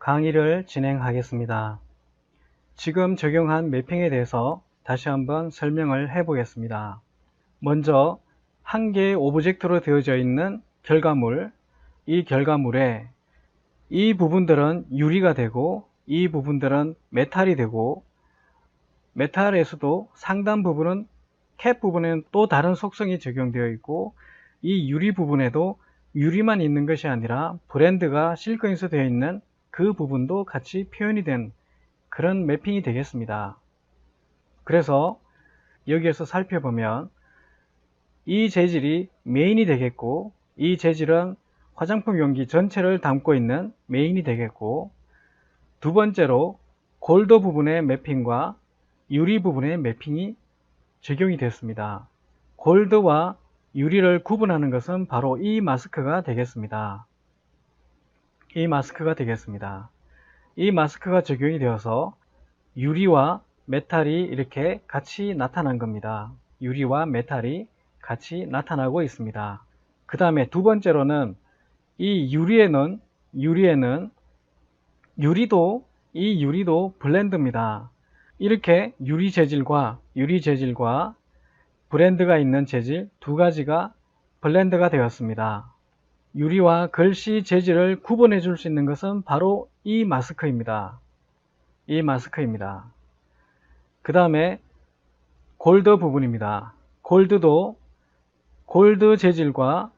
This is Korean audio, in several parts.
강의를 진행하겠습니다. 지금 적용한 매핑에 대해서 다시 한번 설명을 해 보겠습니다. 먼저 한 개의 오브젝트로 되어져 있는 결과물, 이 결과물에 이 부분들은 유리가 되고 이 부분들은 메탈이 되고, 메탈에서도 상단 부분은 캡 부분에는 또 다른 속성이 적용되어 있고, 이 유리 부분에도 유리만 있는 것이 아니라 브랜드가 실크에서 되어 있는 그 부분도 같이 표현이 된 그런 매핑이 되겠습니다. 그래서 여기에서 살펴보면 이 재질이 메인이 되겠고, 이 재질은 화장품 용기 전체를 담고 있는 메인이 되겠고, 두 번째로 골드 부분의 매핑과 유리 부분의 매핑이 적용이 됐습니다. 골드와 유리를 구분하는 것은 바로 이 마스크가 되겠습니다. 이 마스크가 되겠습니다. 이 마스크가 적용이 되어서 유리와 메탈이 이렇게 같이 나타난 겁니다. 유리와 메탈이 같이 나타나고 있습니다. 그 다음에 두 번째로는 이 유리도 블렌드입니다. 이렇게 유리 재질과 브랜드가 있는 재질 두 가지가 블렌드가 되었습니다. 유리와 글씨 재질을 구분해 줄 수 있는 것은 바로 이 마스크입니다. 이 마스크입니다. 그 다음에 골드 부분입니다. 골드도 골드 재질과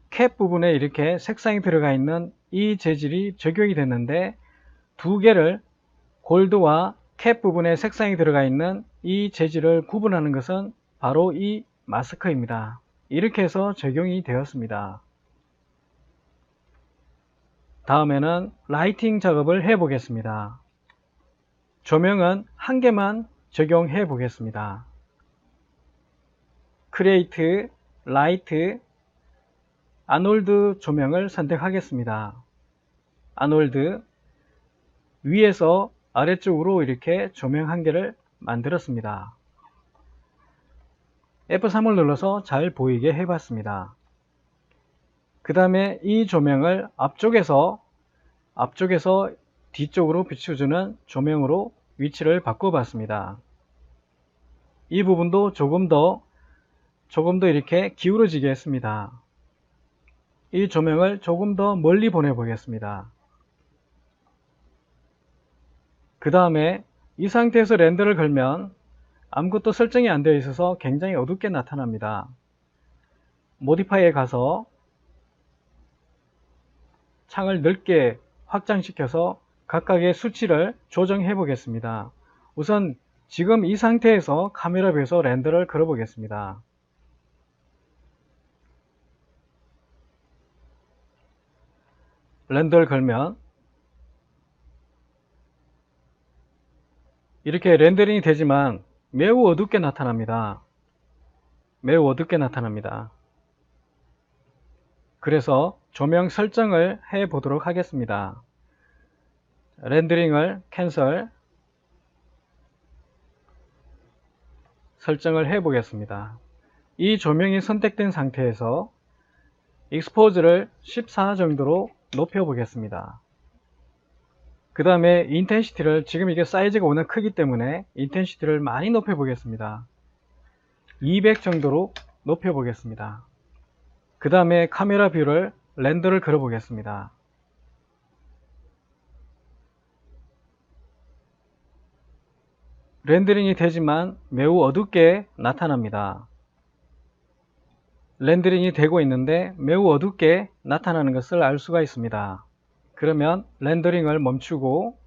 캡 부분에 이렇게 색상이 들어가 있는 이 재질이 적용이 됐는데, 두 개를 골드와 캡 부분에 색상이 들어가 있는 이 재질을 구분하는 것은 바로 이 마스크입니다. 이렇게 해서 적용이 되었습니다. 다음에는 라이팅 작업을 해 보겠습니다. 조명은 한 개만 적용해 보겠습니다. 크리에이트, 라이트, 아놀드 조명을 선택하겠습니다. 아놀드, 위에서 아래쪽으로 이렇게 조명 한 개를 만들었습니다. F3을 눌러서 잘 보이게 해봤습니다. 그 다음에 이 조명을 앞쪽에서 뒤쪽으로 비춰주는 조명으로 위치를 바꿔봤습니다. 이 부분도 조금 더 이렇게 기울어지게 했습니다. 이 조명을 조금 더 멀리 보내보겠습니다. 그 다음에 이 상태에서 렌더를 걸면 아무것도 설정이 안 되어 있어서 굉장히 어둡게 나타납니다. 모디파이에 가서 창을 넓게 확장시켜서 각각의 수치를 조정해 보겠습니다. 우선 지금 이 상태에서 카메라 뷰에서 렌더를 걸어 보겠습니다. 렌더를 걸면 이렇게 렌더링이 되지만 매우 어둡게 나타납니다. 매우 어둡게 나타납니다. 그래서 조명 설정을 해 보도록 하겠습니다. 렌더링을 캔슬, 설정을 해 보겠습니다. 이 조명이 선택된 상태에서 익스포즈를 14 정도로 높여 보겠습니다. 그 다음에 인텐시티를, 지금 이게 사이즈가 워낙 크기 때문에 인텐시티를 많이 높여 보겠습니다. 200 정도로 높여 보겠습니다. 그 다음에 카메라 뷰를 렌더를 걸어 보겠습니다. 렌더링이 되지만 매우 어둡게 나타납니다. 렌더링이 되고 있는데 매우 어둡게 나타나는 것을 알 수가 있습니다. 그러면 렌더링을 멈추고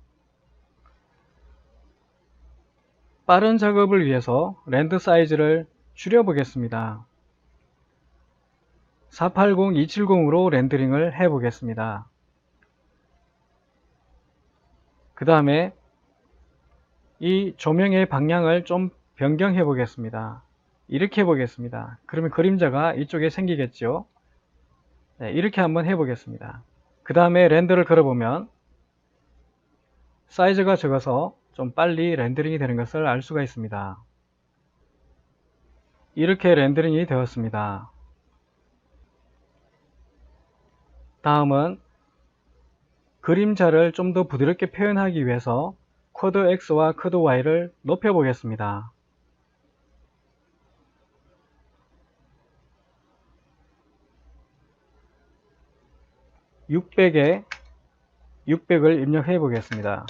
빠른 작업을 위해서 렌더 사이즈를 줄여 보겠습니다. 480-270으로 렌더링을 해 보겠습니다. 그 다음에 이 조명의 방향을 좀 변경해 보겠습니다. 이렇게 해 보겠습니다. 그러면 그림자가 이쪽에 생기겠죠. 네, 이렇게 한번 해 보겠습니다. 그 다음에 렌더를 걸어보면 사이즈가 적어서 좀 빨리 렌더링이 되는 것을 알 수가 있습니다. 이렇게 렌더링이 되었습니다. 다음은 그림자를 좀 더 부드럽게 표현하기 위해서 쿼드 X와 쿼드 Y를 높여 보겠습니다. 600에 600을 입력해 보겠습니다.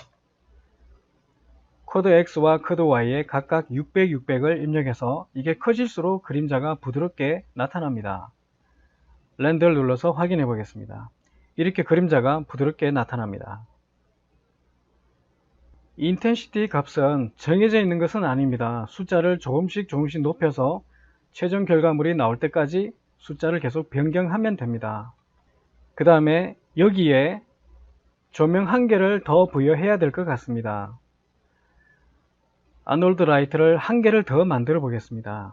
쿼드 X와 쿼드 Y에 각각 600, 600을 입력해서 이게 커질수록 그림자가 부드럽게 나타납니다. 렌더를 눌러서 확인해 보겠습니다. 이렇게 그림자가 부드럽게 나타납니다. 인텐시티 값은 정해져 있는 것은 아닙니다. 숫자를 조금씩 높여서 최종 결과물이 나올 때까지 숫자를 계속 변경하면 됩니다. 그 다음에 여기에 조명 한 개를 더 부여해야 될 것 같습니다. 아놀드 라이트를 한 개를 더 만들어 보겠습니다.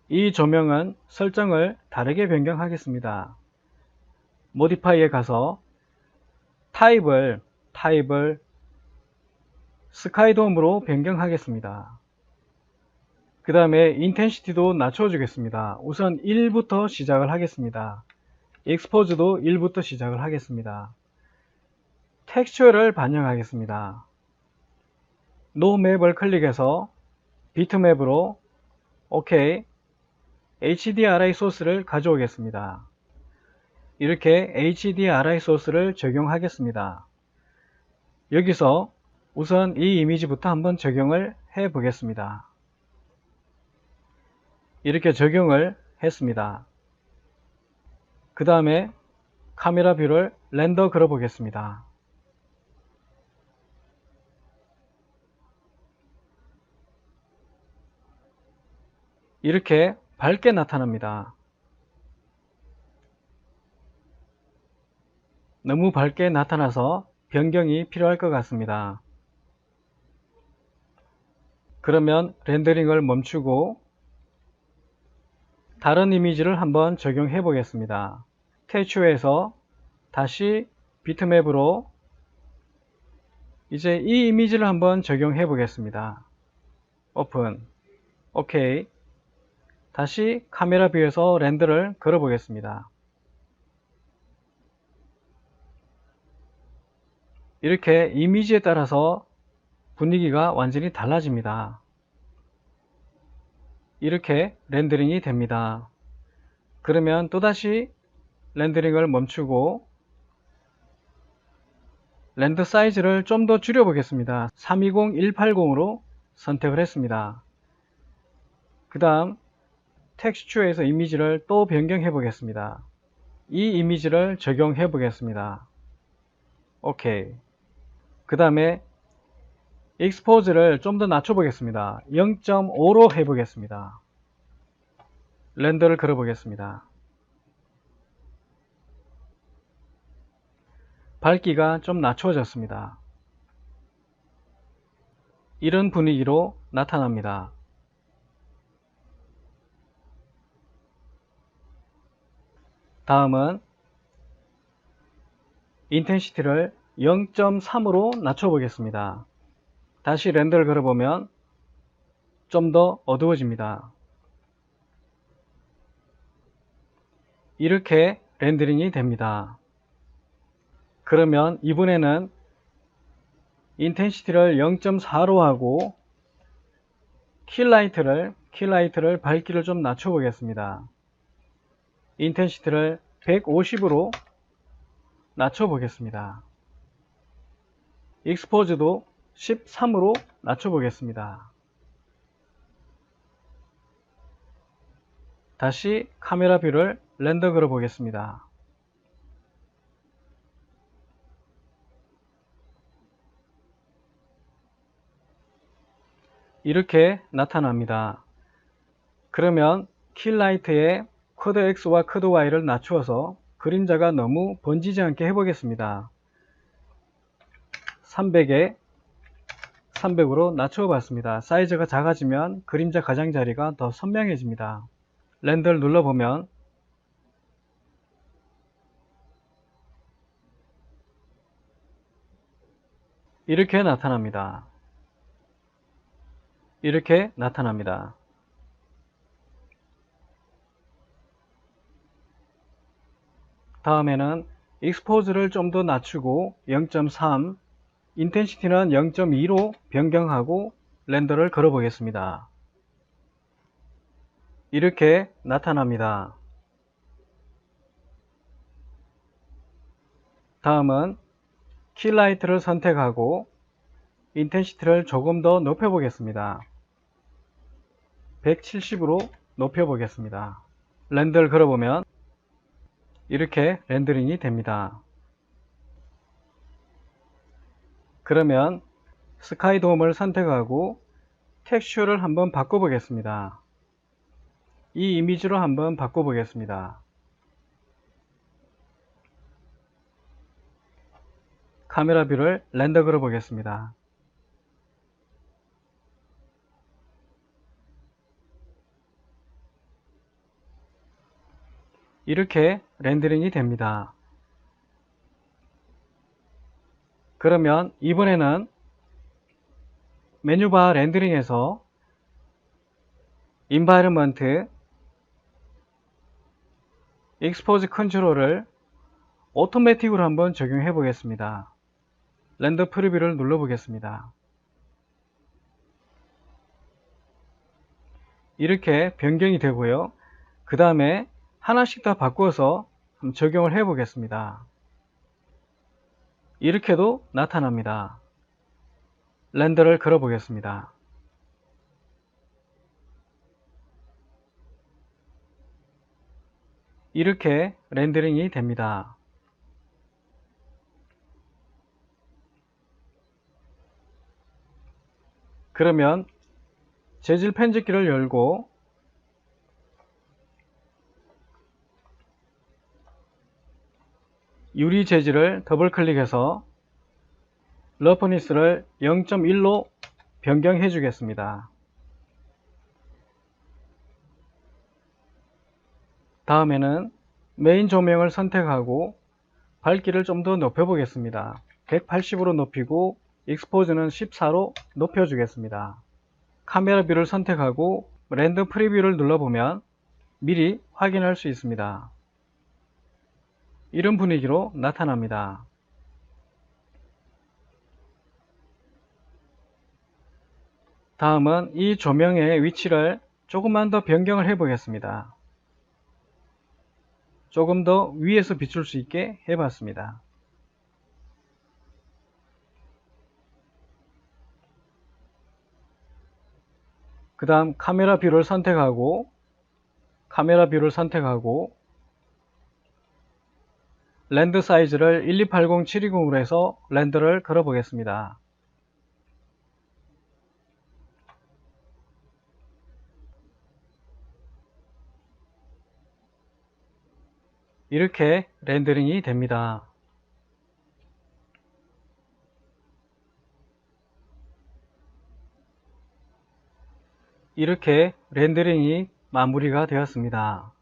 이 조명은 설정을 다르게 변경하겠습니다. 모디파이에 가서 타입을 스카이돔으로 변경하겠습니다. 그 다음에 인텐시티도 낮춰 주겠습니다. 우선 1부터 시작을 하겠습니다. 익스포즈도 1부터 시작을 하겠습니다. 텍스처를 반영하겠습니다. 노 맵을 클릭해서 비트맵으로 OK, HDRI 소스를 가져오겠습니다. 이렇게 HDRI 소스를 적용하겠습니다. 여기서 우선 이 이미지부터 한번 적용을 해 보겠습니다. 이렇게 적용을 했습니다. 그 다음에 카메라 뷰를 렌더 걸어 보겠습니다. 이렇게 밝게 나타납니다. 너무 밝게 나타나서 변경이 필요할 것 같습니다. 그러면 렌더링을 멈추고 다른 이미지를 한번 적용해 보겠습니다. 텍스처에서 다시 비트맵으로 이제 이 이미지를 한번 적용해 보겠습니다. 오픈, OK. 다시 카메라 뷰에서 렌더를 걸어 보겠습니다. 이렇게 이미지에 따라서 분위기가 완전히 달라집니다. 이렇게 렌더링이 됩니다. 그러면 또다시 렌더링을 멈추고 렌더 사이즈를 좀 더 줄여 보겠습니다. 320180으로 선택을 했습니다. 그 다음 텍스처에서 이미지를 또 변경해 보겠습니다. 이 이미지를 적용해 보겠습니다. OK. 그 다음에 익스포즈를 좀 더 낮춰 보겠습니다. 0.5로 해 보겠습니다. 렌더를 걸어 보겠습니다. 밝기가 좀 낮춰졌습니다. 이런 분위기로 나타납니다. 다음은 인텐시티를 0.3으로 낮춰 보겠습니다. 다시 렌더를 걸어보면 좀 더 어두워집니다. 이렇게 렌더링이 됩니다. 그러면 이번에는 인텐시티를 0.4로 하고 킬라이트를 밝기를 좀 낮춰 보겠습니다. 인텐시티를 150으로 낮춰 보겠습니다. 익스포즈도 13으로 낮춰 보겠습니다. 다시 카메라 뷰를 렌더 걸어 보겠습니다. 이렇게 나타납니다. 그러면 킬라이트에 쿼드 X와 쿼드 Y를 낮추어서 그림자가 너무 번지지 않게 해보겠습니다. 300에 300으로 낮춰 봤습니다. 사이즈가 작아지면 그림자 가장자리가 더 선명해집니다. 렌더를 눌러보면 이렇게 나타납니다. 이렇게 나타납니다. 다음에는 익스포즈를 좀 더 낮추고 0.3, 인텐시티는 0.2로 변경하고 렌더를 걸어 보겠습니다. 이렇게 나타납니다. 다음은 킬라이트를 선택하고 인텐시티를 조금 더 높여 보겠습니다. 170으로 높여 보겠습니다. 렌더를 걸어보면 이렇게 렌더링이 됩니다. 그러면 스카이돔을 선택하고 텍스처를 한번 바꿔 보겠습니다. 이 이미지로 한번 바꿔 보겠습니다. 카메라 뷰를 렌더 걸어 보겠습니다. 이렇게 렌더링이 됩니다. 그러면 이번에는 메뉴바 렌더링에서 인바이러먼트 익스포즈 컨트롤을 오토매틱으로 한번 적용해 보겠습니다. 렌더 프리뷰를 눌러 보겠습니다. 이렇게 변경이 되고요. 그 다음에 하나씩 다 바꿔서 적용을 해 보겠습니다. 이렇게도 나타납니다. 렌더를 걸어 보겠습니다. 이렇게 렌더링이 됩니다. 그러면 재질 편집기를 열고 유리 재질을 더블 클릭해서 러프니스를 0.1로 변경해 주겠습니다. 다음에는 메인 조명을 선택하고 밝기를 좀 더 높여 보겠습니다. 180으로 높이고 익스포즈는 14로 높여 주겠습니다. 카메라 뷰를 선택하고 렌더 프리뷰를 눌러보면 미리 확인할 수 있습니다. 이런 분위기로 나타납니다. 다음은 이 조명의 위치를 조금만 더 변경을 해 보겠습니다. 조금 더 위에서 비출 수 있게 해 봤습니다. 그 다음 카메라 뷰를 선택하고 렌더 사이즈를 1280720으로 해서 렌더를 걸어 보겠습니다. 이렇게 렌더링이 됩니다. 이렇게 렌더링이 마무리가 되었습니다.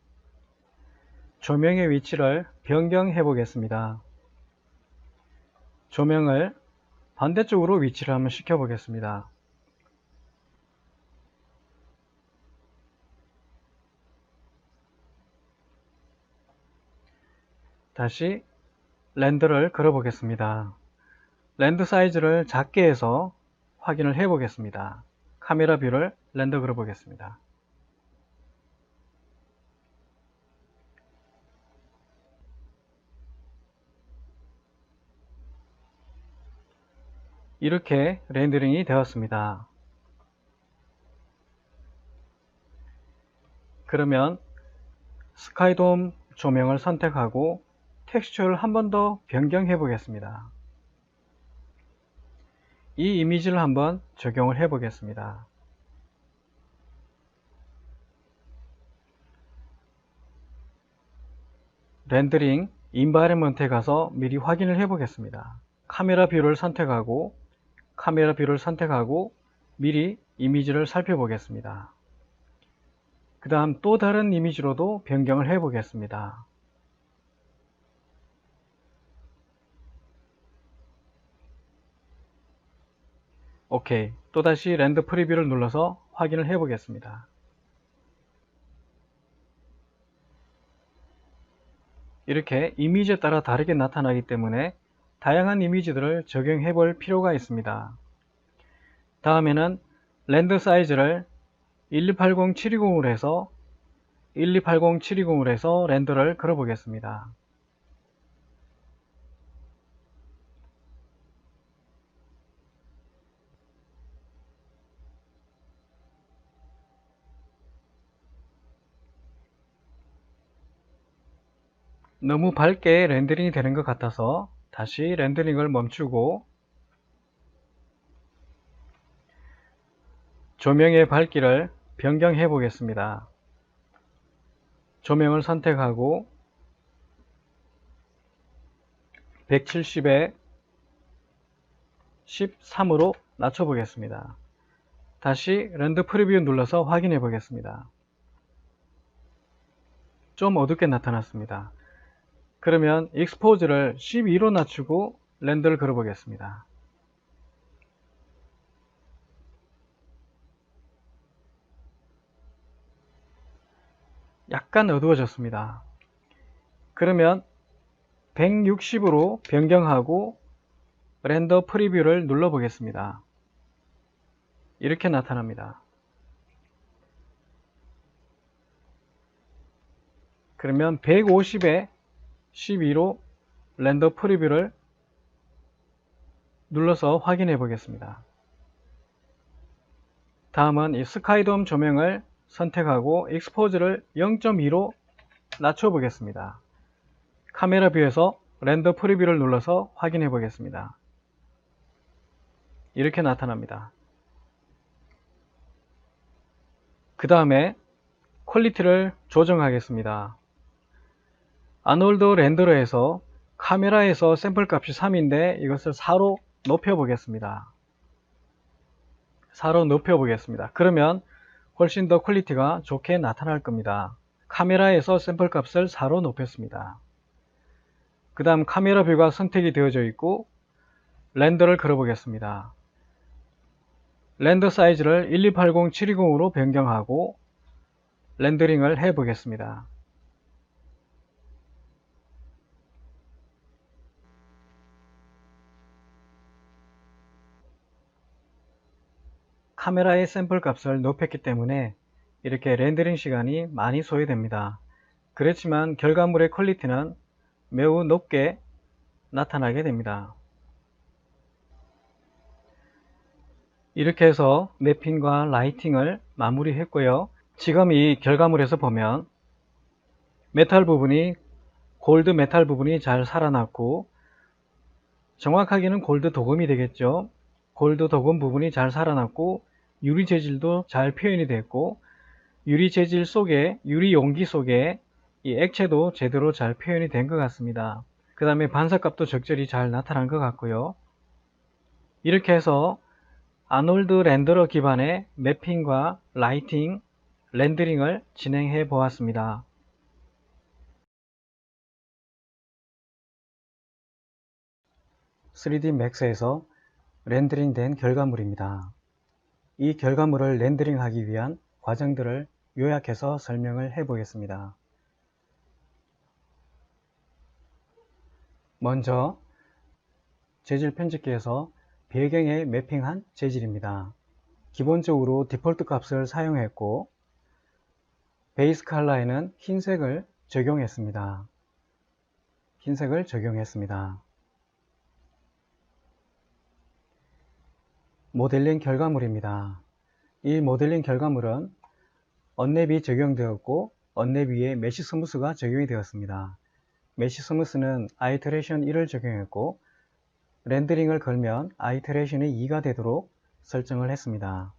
조명의 위치를 변경해 보겠습니다. 조명을 반대쪽으로 위치를 한번 시켜 보겠습니다. 다시 렌더를 걸어 보겠습니다. 렌더 사이즈를 작게 해서 확인을 해 보겠습니다. 카메라 뷰를 렌더 걸어 보겠습니다. 이렇게 렌더링이 되었습니다. 그러면 스카이돔 조명을 선택하고 텍스처를 한 번 더 변경해 보겠습니다. 이 이미지를 한번 적용을 해 보겠습니다. 렌더링 인바이러먼트에 가서 미리 확인을 해 보겠습니다. 카메라 뷰를 선택하고 미리 이미지를 살펴보겠습니다. 그 다음 또 다른 이미지로도 변경을 해 보겠습니다. 오케이. 또다시 렌더 프리뷰를 눌러서 확인을 해 보겠습니다. 이렇게 이미지에 따라 다르게 나타나기 때문에 다양한 이미지들을 적용해 볼 필요가 있습니다. 다음에는 렌더 사이즈를 1280720으로 해서 1280720으로 해서 렌더를 걸어 보겠습니다. 너무 밝게 렌더링이 되는 것 같아서 다시 렌더링을 멈추고 조명의 밝기를 변경해 보겠습니다. 조명을 선택하고 170에 13으로 낮춰 보겠습니다. 다시 렌더 프리뷰 눌러서 확인해 보겠습니다. 좀 어둡게 나타났습니다. 그러면 익스포즈를 12로 낮추고 렌더를 걸어 보겠습니다. 약간 어두워졌습니다. 그러면 160으로 변경하고 렌더 프리뷰를 눌러 보겠습니다. 이렇게 나타납니다. 그러면 150에 12로 렌더 프리뷰를 눌러서 확인해 보겠습니다. 다음은 이 스카이돔 조명을 선택하고 익스포즈를 0.2로 낮춰 보겠습니다. 카메라 뷰에서 렌더 프리뷰를 눌러서 확인해 보겠습니다. 이렇게 나타납니다. 그 다음에 퀄리티를 조정하겠습니다. 아놀드 렌더러에서 카메라에서 샘플 값이 3인데 이것을 4로 높여 보겠습니다. 4로 높여 보겠습니다. 그러면 훨씬 더 퀄리티가 좋게 나타날 겁니다. 카메라에서 샘플 값을 4로 높였습니다. 그 다음 카메라 뷰가 선택이 되어져 있고 렌더를 걸어 보겠습니다. 렌더 사이즈를 1280720으로 변경하고 렌더링을 해 보겠습니다. 카메라의 샘플 값을 높였기 때문에 이렇게 렌더링 시간이 많이 소요됩니다. 그렇지만 결과물의 퀄리티는 매우 높게 나타나게 됩니다. 이렇게 해서 매핑과 라이팅을 마무리했고요. 지금 이 결과물에서 보면 메탈 부분이 골드 메탈 부분이 잘 살아났고 정확하게는 골드 도금이 되겠죠. 골드 도금 부분이 잘 살아났고 유리 재질도 잘 표현이 됐고 유리 재질 속에 유리 용기 속에 이 액체도 제대로 잘 표현이 된 것 같습니다. 그 다음에 반사값도 적절히 잘 나타난 것 같고요. 이렇게 해서 아놀드 렌더러 기반의 매핑과 라이팅, 렌더링을 진행해 보았습니다. (3D Max에서) 렌더링 된 결과물입니다. 이 결과물을 렌더링 하기 위한 과정들을 요약해서 설명을 해 보겠습니다. 먼저 재질 편집기에서 배경에 매핑한 재질입니다. 기본적으로 디폴트 값을 사용했고 베이스 컬러에는 흰색을 적용했습니다. 모델링 결과물입니다. 이 모델링 결과물은 언랩이 적용되었고 언랩 위에 메쉬 스무스가 적용이 되었습니다. 메쉬 스무스는 아이터레이션 1을 적용했고 렌더링을 걸면 아이터레이션이 2가 되도록 설정을 했습니다.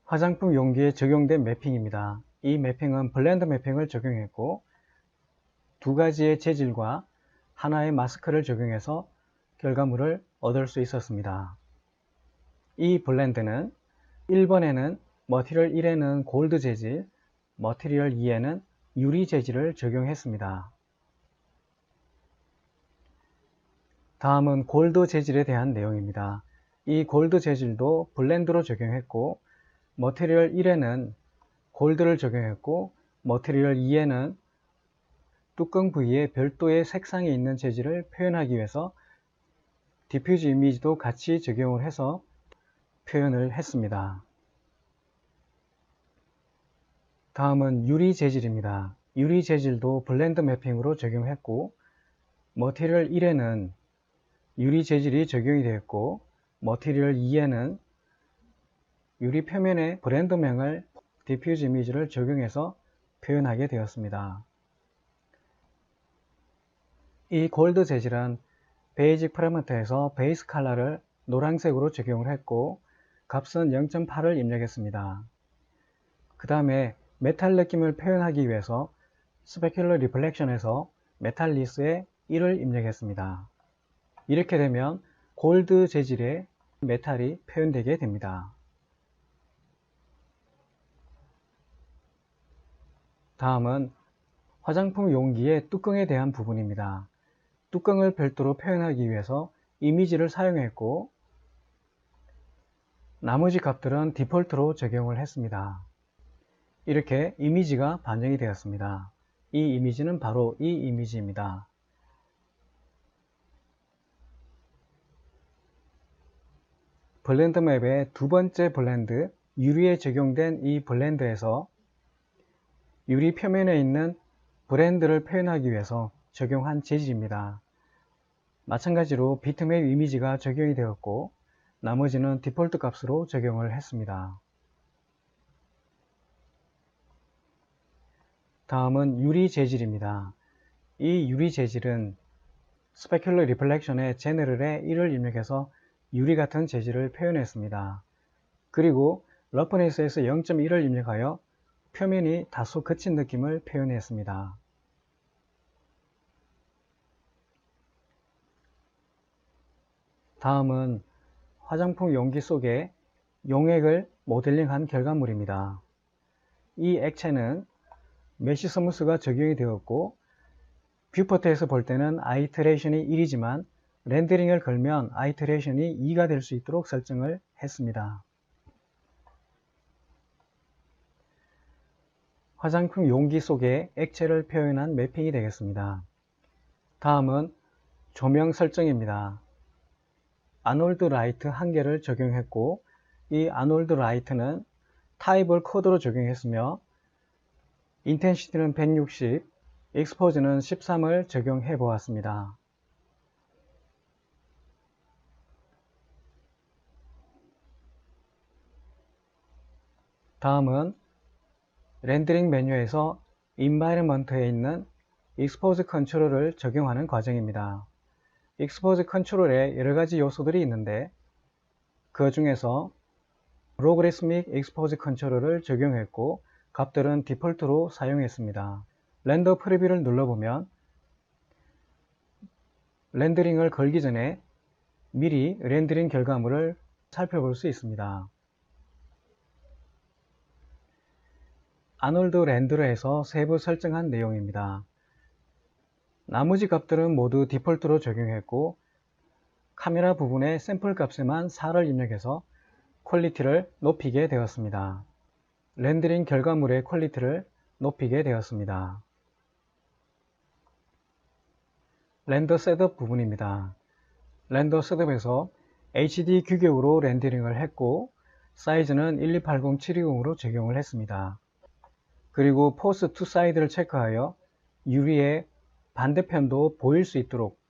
화장품 용기에 적용된 매핑입니다. 이 매핑은 블렌드 매핑을 적용했고 두 가지의 재질과 하나의 마스크를 적용해서 결과물을 얻을 수 있었습니다. 이 블렌드는 1번에는 머티리얼 1에는 골드 재질, 머티리얼 2에는 유리 재질을 적용했습니다. 다음은 골드 재질에 대한 내용입니다. 이 골드 재질도 블렌드로 적용했고 머티리얼 1에는 골드를 적용했고 머티리얼 2에는 뚜껑 부위에 별도의 색상이 있는 재질을 표현하기 위해서 디퓨즈 이미지도 같이 적용을 해서 표현을 했습니다. 다음은 유리 재질입니다. 유리 재질도 블렌드 매핑으로 적용했고, 머티리얼 1에는 유리 재질이 적용이 되었고, 머티리얼 2에는 유리 표면에 브랜드명을 디퓨즈 이미지를 적용해서 표현하게 되었습니다. 이 골드 재질은 베이직 프레먼트에서 베이스 컬러를 노란색으로 적용을 했고, 값은 0.8을 입력했습니다. 그 다음에 메탈 느낌을 표현하기 위해서 스페큘러 리플렉션에서 메탈리스에 1을 입력했습니다. 이렇게 되면 골드 재질의 메탈이 표현되게 됩니다. 다음은 화장품 용기의 뚜껑에 대한 부분입니다. 뚜껑을 별도로 표현하기 위해서 이미지를 사용했고, 나머지 값들은 디폴트로 적용을 했습니다. 이렇게 이미지가 반영이 되었습니다. 이 이미지는 바로 이 이미지입니다. 블렌드 맵의 두 번째 블렌드, 유리에 적용된 이 블렌드에서 유리 표면에 있는 브랜드를 표현하기 위해서 적용한 재질입니다. 마찬가지로 비트맵 이미지가 적용이 되었고, 나머지는 디폴트 값으로 적용을 했습니다. 다음은 유리 재질입니다. 이 유리 재질은 스페큘러 리플렉션의 제너럴에 1을 입력해서 유리 같은 재질을 표현했습니다. 그리고 러프니스에서 0.1을 입력하여 표면이 다소 거친 느낌을 표현했습니다. 다음은 화장품 용기 속에 용액을 모델링한 결과물입니다. 이 액체는 메쉬 스무스가 적용이 되었고, 뷰포트에서 볼 때는 아이터레이션이 1이지만 렌더링을 걸면 아이터레이션이 2가 될 수 있도록 설정을 했습니다. 화장품 용기 속에 액체를 표현한 매핑이 되겠습니다. 다음은 조명 설정입니다. 아놀드 라이트 1개를 적용했고, 이 아놀드 라이트는 타입을 코드로 적용했으며 인텐시티는 160, 익스포즈는 13을 적용해 보았습니다. 다음은 렌더링 메뉴에서 인바이러먼트에 있는 익스포즈 컨트롤을 적용하는 과정입니다. 익스포즈 컨트롤에 여러가지 요소들이 있는데, 그 중에서 로그리스믹 익스포즈 컨트롤을 적용했고, 값들은 디폴트로 사용했습니다. 렌더 프리뷰를 눌러보면 렌더링을 걸기 전에 미리 렌더링 결과물을 살펴볼 수 있습니다. 아놀드 렌더러에서 세부 설정한 내용입니다. 나머지 값들은 모두 디폴트로 적용했고, 카메라 부분의 샘플 값에만 4를 입력해서 퀄리티를 높이게 되었습니다. 렌더링 결과물의 퀄리티를 높이게 되었습니다. 렌더 셋업 부분입니다. 렌더 셋업에서 HD 규격으로 렌더링을 했고, 사이즈는 1280720으로 적용을 했습니다. 그리고 포스 투 사이드를 체크하여 유리의 반대편도 보일 수 있도록,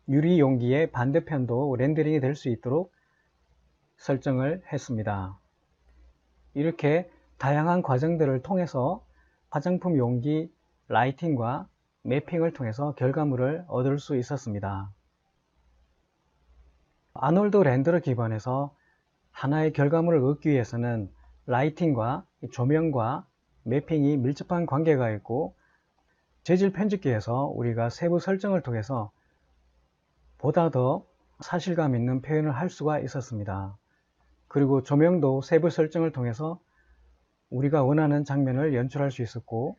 유리 용기의 반대편도 렌더링이 될 수 있도록 설정을 했습니다. 이렇게 다양한 과정들을 통해서 화장품 용기 라이팅과 매핑을 통해서 결과물을 얻을 수 있었습니다. 아놀드 렌더러 기반에서 하나의 결과물을 얻기 위해서는 라이팅과 조명과 매핑이 밀접한 관계가 있고, 재질 편집기에서 우리가 세부 설정을 통해서 보다 더 사실감 있는 표현을 할 수가 있었습니다. 그리고 조명도 세부 설정을 통해서 우리가 원하는 장면을 연출할 수 있었고,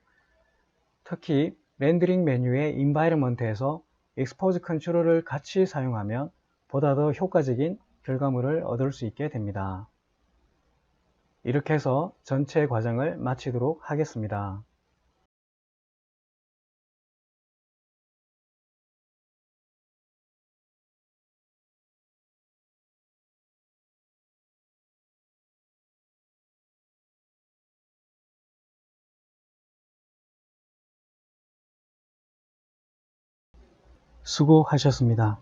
특히 렌더링 메뉴의 인바이러먼트에서 익스포즈 컨트롤을 같이 사용하면 보다 더 효과적인 결과물을 얻을 수 있게 됩니다. 이렇게 해서 전체 과정을 마치도록 하겠습니다. 수고하셨습니다.